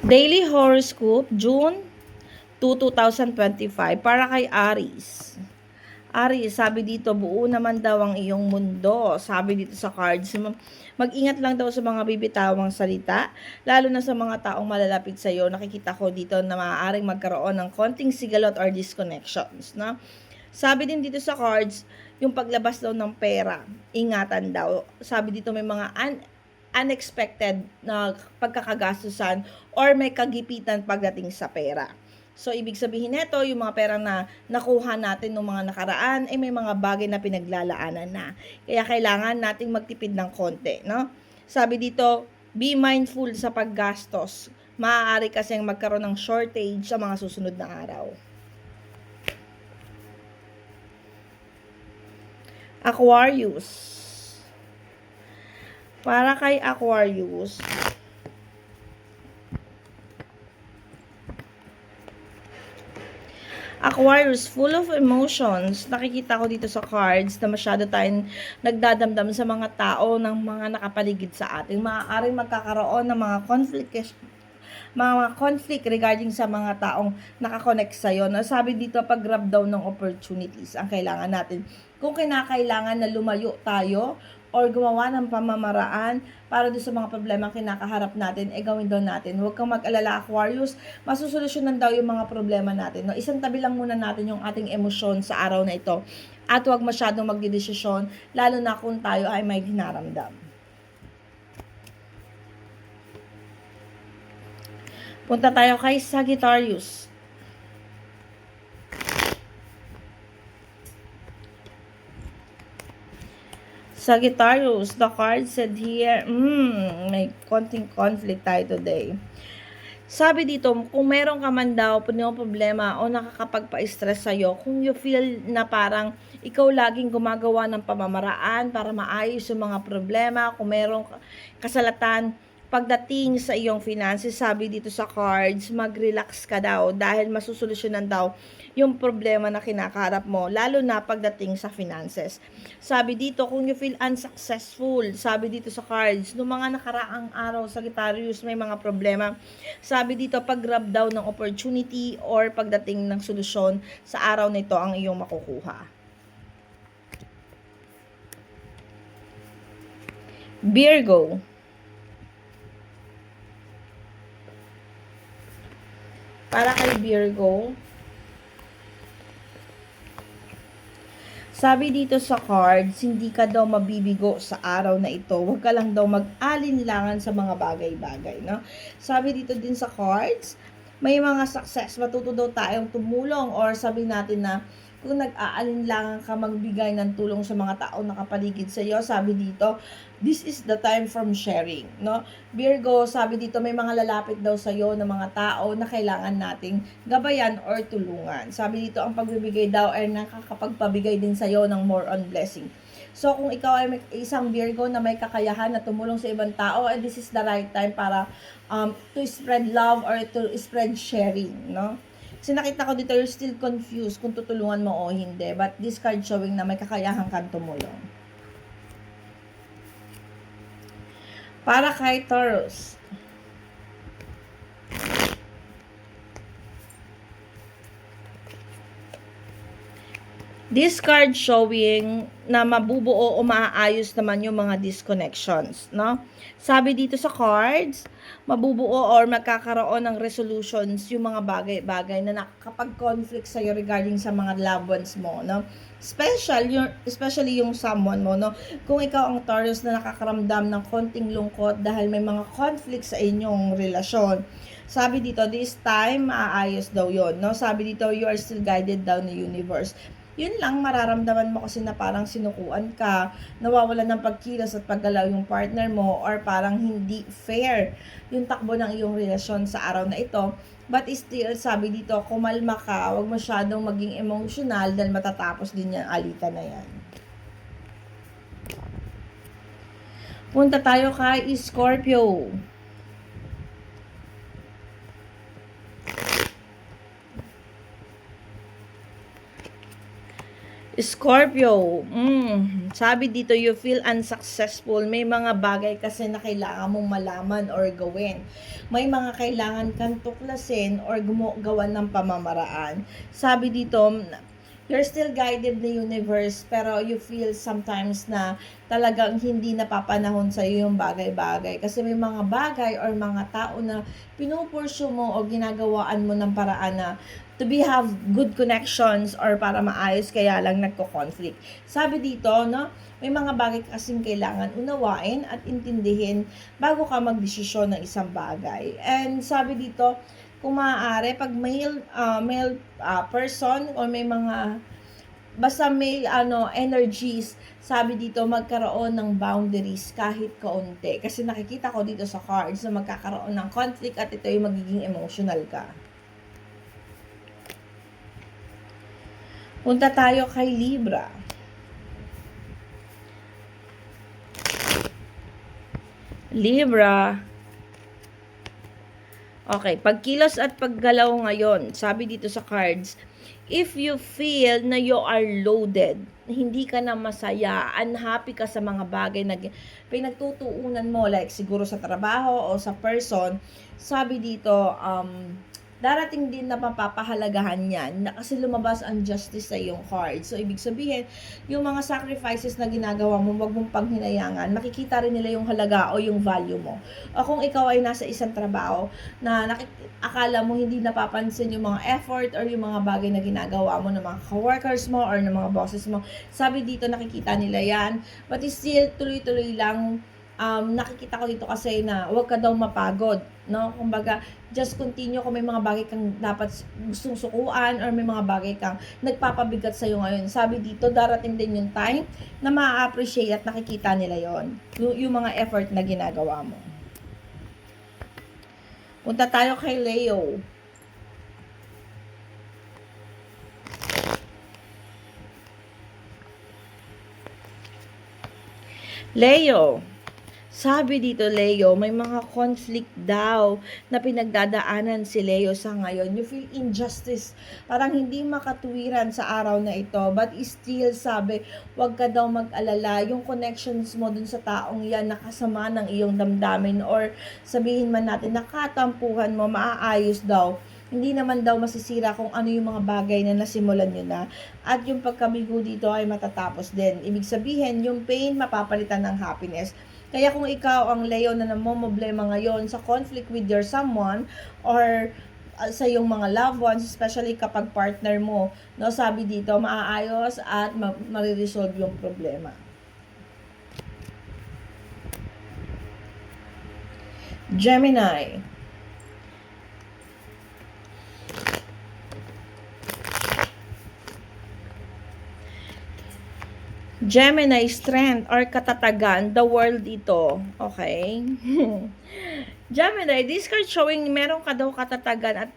Daily Horoscope, June 2, 2025, para kay Aries. Aries, sabi dito, buo naman daw ang iyong mundo. Sabi dito sa cards, mag-ingat lang daw sa mga bibitawang salita, lalo na sa mga taong malalapit sa iyo. Nakikita ko dito na maaaring magkaroon ng konting sigalot or disconnections, no? Sabi din dito sa cards, yung paglabas daw ng pera, ingatan daw. Sabi dito may mga unexpected na pagkakagastusan or may kagipitan pagdating sa pera. So, ibig sabihin nito, yung mga pera na nakuha natin ng mga nakaraan, ay may mga bagay na pinaglalaanan na. Kaya kailangan nating magtipid ng konti, no? Sabi dito, be mindful sa paggastos. Maaari kasing magkaroon ng shortage sa mga susunod na araw. Aquarius. Para kay Aquarius, full of emotions. Nakikita ko dito sa cards na masyado tayong nagdadamdam sa mga tao ng mga nakapaligid sa atin. Maaaring magkakaroon ng mga conflict regarding sa mga taong nakakonect sa'yo. Sabi dito, pag-grab daw ng opportunities ang kailangan natin. Kung kinakailangan na lumayo tayo or gumawa ng pamamaraan para doon sa mga problema kinakaharap natin, gawin daw natin. Huwag kang mag-alala, Aquarius, masusolusyonan daw yung mga problema natin. No? Isang tabi lang muna natin yung ating emosyon sa araw na ito. At huwag masyadong magdidesisyon, lalo na kung tayo ay may hinaramdam. Punta tayo kay Sagittarius. Sagittarius, the card said here, may konting conflict tayo today. Sabi dito, kung meron ka man daw problema o nakakapagpa-stress sa'yo, kung you feel na parang ikaw laging gumagawa ng pamamaraan para maayos yung mga problema, kung merong kasalatan pagdating sa iyong finances, sabi dito sa cards, mag-relax ka daw dahil masusolusyonan daw yung problema na kinakaharap mo, lalo na pagdating sa finances. Sabi dito, kung you feel unsuccessful, sabi dito sa cards, noong mga nakaraang araw, Sagittarius, may mga problema. Sabi dito, pag-grab daw ng opportunity or pagdating ng solusyon sa araw na ito ang iyong makukuha. Virgo. Para kay Virgo, sabi dito sa cards, hindi ka daw mabibigo sa araw na ito. Huwag ka lang daw mag-alinlangan sa mga bagay-bagay, no? Sabi dito din sa cards, may mga success, matuto daw tayong tumulong or sabi natin na kung nag-aalinlangan ka magbigay ng tulong sa mga tao nakapaligid sa iyo, sabi dito, this is the time from sharing, no? Virgo, sabi dito, may mga lalapit daw sa iyo ng mga tao na kailangan nating gabayan or tulungan. Sabi dito, ang pagbibigay daw ay nakakapagpabigay din sa iyo ng more on blessing. So, kung ikaw ay isang Virgo na may kakayahan na tumulong sa ibang tao, this is the right time para to spread love or to spread sharing, no? Kasi nakita ko dito, you're still confused kung tutulungan mo o hindi. But this card showing na may kakayahan kang tumulong. Para kay Taurus. This card showing na mabubuo o maaayos naman yung mga disconnections, no? Sabi dito sa cards, mabubuo or magkakaroon ng resolutions yung mga bagay-bagay na nakakapag-conflict sa'yo regarding sa mga loved ones mo, no? Especially yung someone mo, no? Kung ikaw ang Taurus na nakakaramdam ng konting lungkot dahil may mga conflict sa inyong relasyon, sabi dito, this time, maayos daw yon, no? Sabi dito, you are still guided down the universe. Yun lang, mararamdaman mo kasi na parang sinukuan ka, nawawalan ng pagkilos at paggalaw yung partner mo, or parang hindi fair yung takbo ng iyong relasyon sa araw na ito. But still, sabi dito, kumalma ka, huwag masyadong maging emotional dahil matatapos din yung alitan na yan. Punta tayo kay Scorpio. Scorpio, Sabi dito, you feel unsuccessful. May mga bagay kasi na kailangan mong malaman or gawin. May mga kailangan kang tuklasin or gawan ng pamamaraan. Sabi dito, you're still guided the universe, pero you feel sometimes na talagang hindi napapanahon sa iyo yung bagay-bagay. Kasi may mga bagay or mga tao na pinupursu mo o ginagawaan mo ng paraan na to be have good connections or para maayos, kaya lang nagko-conflict. Sabi dito, no, may mga bagay kasing kailangan unawain at intindihin bago ka magdesisyon ng isang bagay. And sabi dito, kung maaari, pag male person or may mga basta may energies, sabi dito magkaroon ng boundaries kahit kaunti. Kasi nakikita ko dito sa cards na magkakaroon ng conflict at ito yung magiging emotional ka. Punta tayo kay Libra. Libra. Okay, pagkilos at paggalaw ngayon, sabi dito sa cards, if you feel na you are loaded, hindi ka na masaya, unhappy ka sa mga bagay na pinagtutuunan mo, like siguro sa trabaho o sa person, sabi dito, darating din na mapapahalagahan yan na kasi lumabas ang justice sa iyong card. So, ibig sabihin, yung mga sacrifices na ginagawa mo, wag mong panghinayangan, makikita rin nila yung halaga o yung value mo. O kung ikaw ay nasa isang trabaho na akala mo hindi napapansin yung mga effort or yung mga bagay na ginagawa mo ng mga coworkers mo or ng mga bosses mo, sabi dito nakikita nila yan, but still tuloy-tuloy lang. Nakikita ko dito kasi na huwag ka daw mapagod, no? Kumbaga, just continue kung may mga bagay kang dapat gustong sukuan or may mga bagay kang nagpapabigat sa'yo ngayon. Sabi dito, darating din yung time na ma-appreciate at nakikita nila yon yung mga effort na ginagawa mo. Punta tayo kay Leo. Leo, sabi dito, Leo, may mga conflict daw na pinagdadaanan si Leo sa ngayon. You feel injustice, parang hindi makatuwiran sa araw na ito, but still, sabi, wag ka daw mag-alala. Yung connections mo dun sa taong yan, nakasama ng iyong damdamin, or sabihin man natin, nakatampuhan mo, maaayos daw. Hindi naman daw masisira kung ano yung mga bagay na nasimulan nyo na. At yung pagkabigo dito ay matatapos din. Ibig sabihin, yung pain mapapalitan ng happiness. Kaya kung ikaw ang Leo na namomblema ngayon sa conflict with your someone or sa iyong mga loved ones, especially kapag partner mo, no, sabi dito, maaayos at mariresolve yung problema. Gemini. Gemini, strength or katatagan, the world ito. Okay? Gemini, this card showing meron ka daw katatagan at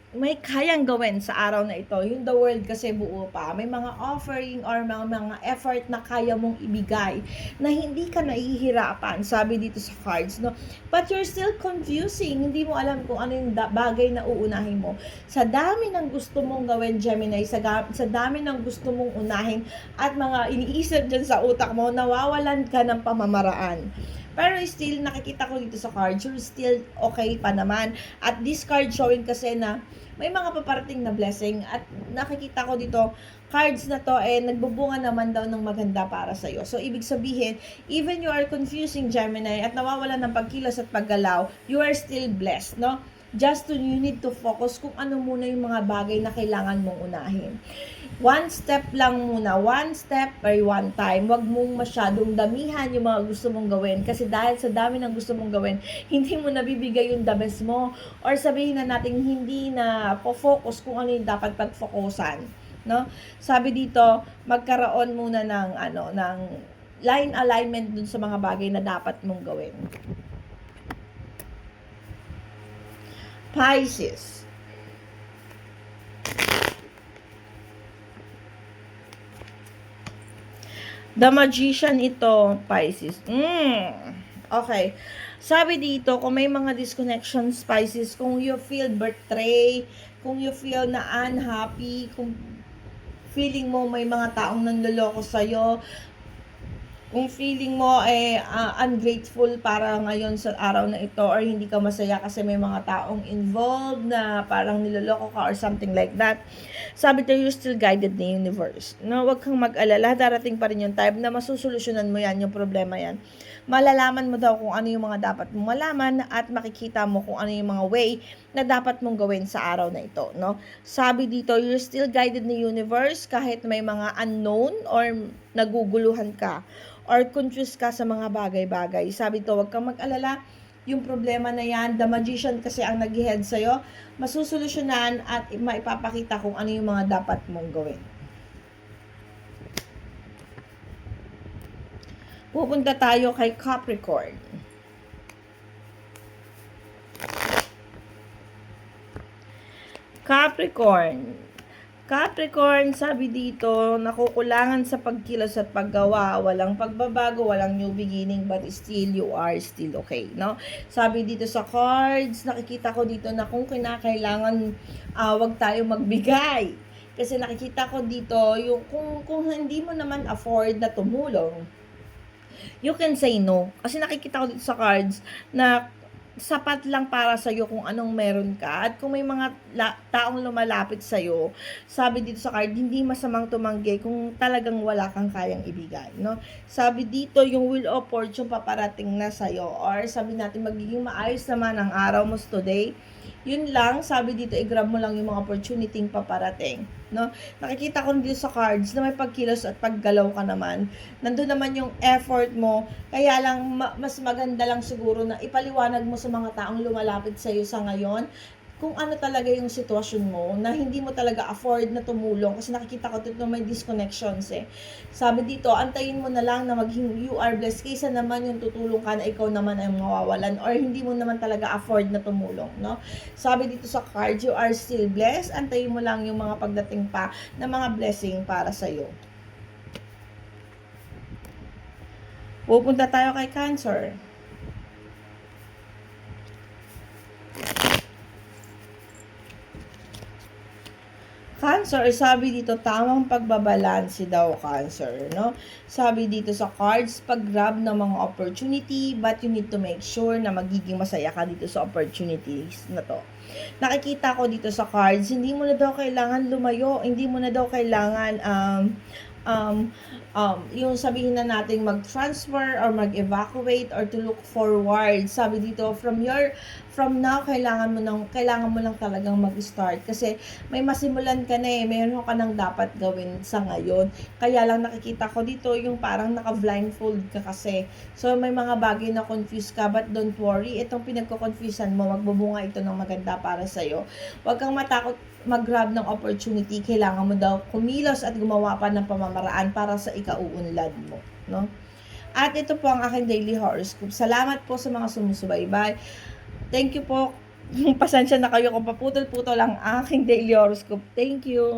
may kayang gawin sa araw na ito. Yung the world kasi buo pa. May mga offering or mga effort na kaya mong ibigay na hindi ka nahihirapan. Sabi dito sa cards, no? But you're still confusing. Hindi mo alam kung ano yung bagay na uunahin mo. Sa dami ng gusto mong gawin, Gemini, sa dami ng gusto mong unahin at mga iniisip dyan sa utak mo, nawawalan ka ng pamamaraan. Pero still, nakikita ko dito sa cards, you're still okay pa naman. At this card showing kasi na may mga paparating na blessing. At nakikita ko dito, cards na to, nagbubunga naman daw ng maganda para sa'yo. So, ibig sabihin, even you are confusing, Gemini, at nawawalan ng pagkilos at paggalaw, you are still blessed, no? You need to focus kung ano muna yung mga bagay na kailangan mong unahin. One step lang muna, one step by one time. Huwag mong masyadong damihan yung mga gusto mong gawin. Kasi dahil sa dami ng gusto mong gawin, hindi mo nabibigay yung the best mo. Or sabihin na natin, hindi na focus kung ano yung dapat pag-focusan. No? Sabi dito, magkaroon muna ng line alignment dun sa mga bagay na dapat mong gawin. Pisces. The Magician ito, Pisces. Okay. Sabi dito, kung may mga disconnections, Pisces, kung you feel betrayed, kung you feel na unhappy, kung feeling mo may mga taong nanloloko sa'yo, Kung feeling mo ungrateful para ngayon sa araw na ito or hindi ka masaya kasi may mga taong involved na parang niloloko ka or something like that, sabi tayo, you're still guided ni universe. No, wag kang mag-alala, darating pa rin yung time na masusolusyonan mo yan, yung problema yan. Malalaman mo daw kung ano yung mga dapat mong malaman at makikita mo kung ano yung mga way na dapat mong gawin sa araw na ito, no? Sabi dito, you're still guided ni universe kahit may mga unknown or naguguluhan ka or confused ka sa mga bagay-bagay. Sabi to, wag kang mag-alala, yung problema na yan, the magician kasi ang nag-head sa'yo, masusolusyonan at maipapakita kung ano yung mga dapat mong gawin. Pupunta tayo kay Capricorn. Capricorn, sabi dito, nakukulangan sa pagkilos at paggawa, walang pagbabago, walang new beginning, but still, you are still okay, no? Sabi dito sa cards, nakikita ko dito na kung kinakailangan, wag tayo magbigay. Kasi nakikita ko dito, yung kung hindi mo naman afford na tumulong, you can say no. Kasi nakikita ko dito sa cards na sapat lang para sa iyo kung anong meron ka. At kung may mga taong lumalapit sa iyo, sabi dito sa card, hindi masamang tumanggi kung talagang wala kang kayang ibigay, no? Sabi dito, yung wheel of fortune paparating na sa iyo, or sabi natin magiging maayos naman ang araw mo today. Yun lang, sabi dito, i-grab mo lang yung mga opportunity paparating, no? Nakikita ko dito sa cards na may pagkilos at paggalaw ka naman. Nandun naman yung effort mo, kaya lang mas maganda lang siguro na ipaliwanag mo sa mga taong lumalapit sa iyo sa ngayon kung ano talaga yung sitwasyon mo na hindi mo talaga afford na tumulong kasi nakikita ko dito may disconnections Sabi dito, antayin mo na lang na maging you are blessed kaysa naman yung tutulong ka na ikaw naman ay mawawalan or hindi mo naman talaga afford na tumulong, no? Sabi dito sa card, you are still blessed. Antayin mo lang yung mga pagdating pa na mga blessing para sa iyo. Pupunta tayo kay Cancer. Cancer, sabi dito, tamang pagbabalanse daw, Cancer, no? Sabi dito sa cards, pag-grab ng mga opportunity, but you need to make sure na magiging masaya ka dito sa opportunities na to. Nakikita ko dito sa cards, hindi mo na daw kailangan lumayo, hindi mo na daw kailangan yung sabihin na natin mag-transfer or mag-evacuate or to look forward. Sabi dito, from now, kailangan mo lang talagang mag-start kasi may masimulan ka na meron ka nang dapat gawin sa ngayon. Kaya lang nakikita ko dito yung parang naka-blindfold ka kasi. So, may mga bagay na confused ka, but don't worry, itong pinagko-confusean mo, magbubunga ito ng maganda para sa'yo. Huwag kang matakot mag-grab ng opportunity, kailangan mo daw kumilos at gumawa pa ng pamamaraan para sa ikauunlad mo, no? At ito po ang aking daily horoscope. Salamat po sa mga sumusubaybay. Thank you po. Pasensya na kayo kung paputol-putol ang aking daily horoscope. Thank you.